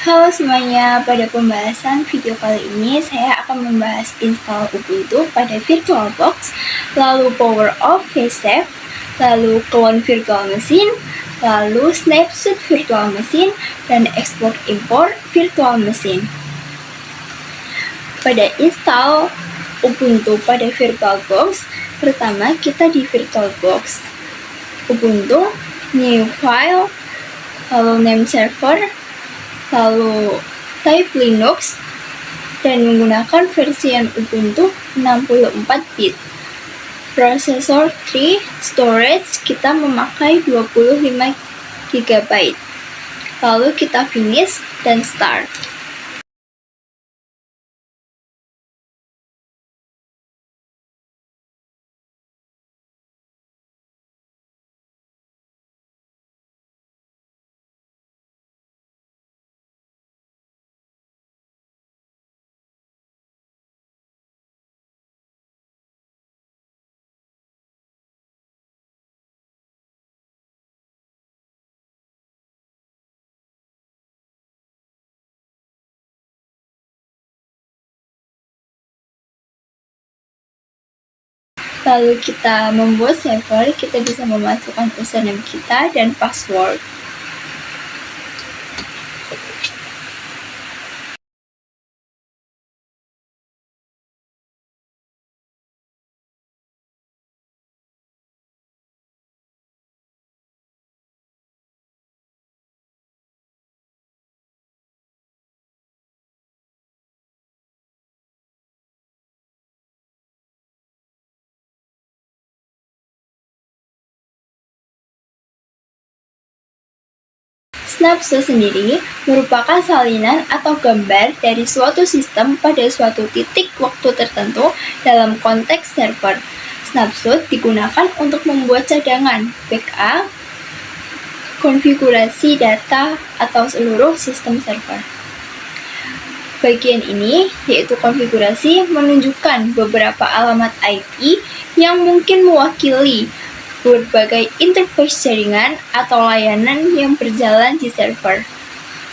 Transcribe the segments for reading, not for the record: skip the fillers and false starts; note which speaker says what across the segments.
Speaker 1: Halo semuanya, pada pembahasan video kali ini saya akan membahas install Ubuntu pada VirtualBox, lalu power off VSafe, lalu clone virtual machine, lalu snapshot virtual machine, dan export import virtual machine. Pada install Ubuntu pada VirtualBox, pertama kita di VirtualBox, Ubuntu, new file, lalu name server, lalu type Linux, dan menggunakan versi Ubuntu 64 bit. Prosesor 3, storage kita memakai 25 GB. Lalu kita finish dan start. Lalu kita membuat server, kita bisa memasukkan username kita dan password. Snapshot sendiri merupakan salinan atau gambar dari suatu sistem pada suatu titik waktu tertentu dalam konteks server. Snapshot digunakan untuk membuat cadangan, backup, konfigurasi data, atau seluruh sistem server. Bagian ini, yaitu konfigurasi, menunjukkan beberapa alamat IP yang mungkin mewakili berbagai interface jaringan atau layanan yang berjalan di server.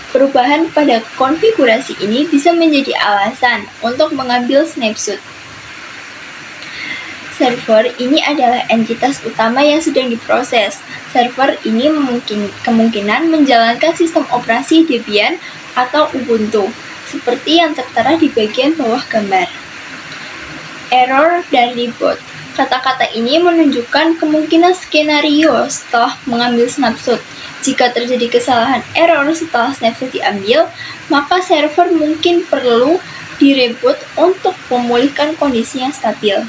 Speaker 1: Perubahan pada konfigurasi ini bisa menjadi alasan untuk mengambil snapshot. Server ini adalah entitas utama yang sedang diproses. Server ini kemungkinan menjalankan sistem operasi Debian atau Ubuntu, seperti yang tertera di bagian bawah gambar. Error dan reboot. Kata-kata ini menunjukkan kemungkinan skenario setelah mengambil snapshot. Jika terjadi kesalahan error setelah snapshot diambil, maka server mungkin perlu direboot untuk memulihkan kondisi yang stabil.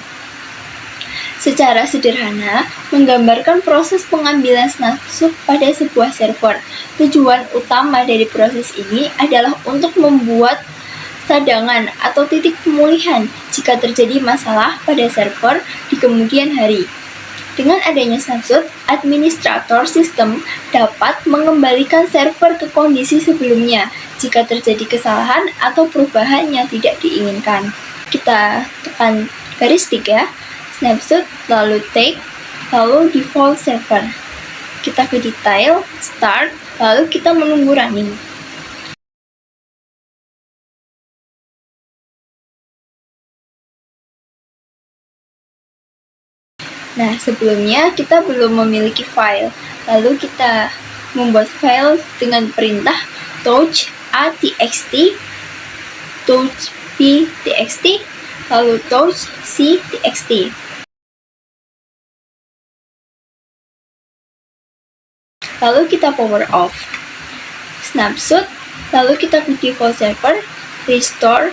Speaker 1: Secara sederhana, menggambarkan proses pengambilan snapshot pada sebuah server. Tujuan utama dari proses ini adalah untuk membuat cadangan atau titik pemulihan jika terjadi masalah pada server di kemudian hari. Dengan adanya snapshot, administrator sistem dapat mengembalikan server ke kondisi sebelumnya jika terjadi kesalahan atau perubahan yang tidak diinginkan. Kita tekan garis 3, snapshot, lalu take, lalu default server. Kita ke detail, start, lalu kita menunggu running. Nah, sebelumnya kita belum memiliki file, lalu kita membuat file dengan perintah touch a.txt, touch b.txt, lalu touch c.txt. Lalu kita power off, snapshot, lalu kita ke default server, restore.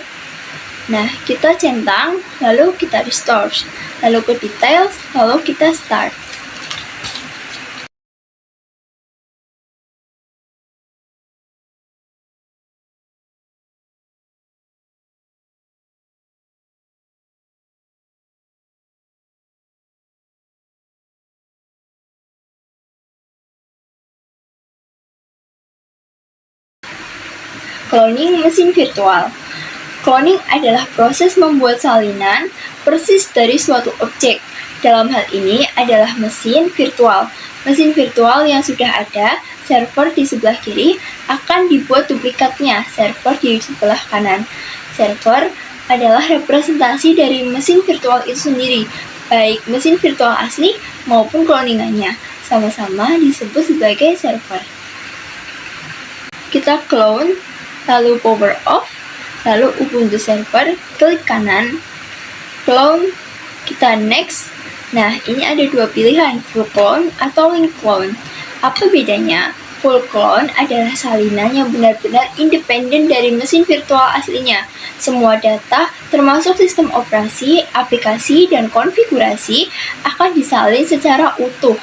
Speaker 1: Nah, kita centang, lalu kita restore, lalu ke details, lalu kita start. Cloning mesin virtual. Cloning adalah proses membuat salinan persis dari suatu objek. Dalam hal ini adalah mesin virtual. Mesin virtual yang sudah ada server di sebelah kiri akan dibuat duplikatnya, server di sebelah kanan. Server adalah representasi dari mesin virtual itu sendiri, baik mesin virtual asli maupun cloningannya, sama-sama disebut sebagai server. Kita clone, lalu power off, lalu Ubuntu server, klik kanan, clone, kita next. Nah, ini ada dua pilihan, full clone atau link clone. Apa bedanya? Full clone adalah salinan yang benar-benar independen dari mesin virtual aslinya. Semua data, termasuk sistem operasi, aplikasi, dan konfigurasi, akan disalin secara utuh.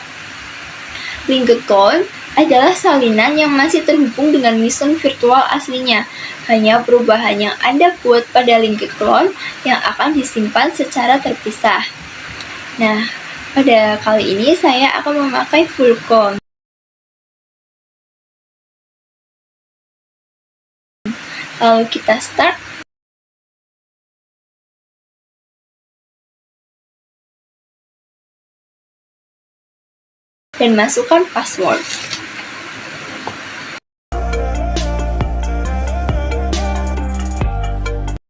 Speaker 1: Linked clone adalah salinan yang masih terhubung dengan mesin virtual aslinya. Hanya perubahan yang Anda buat pada linked clone yang akan disimpan secara terpisah. Nah, pada kali ini saya akan memakai full clone. Lalu kita start. Dan masukkan password.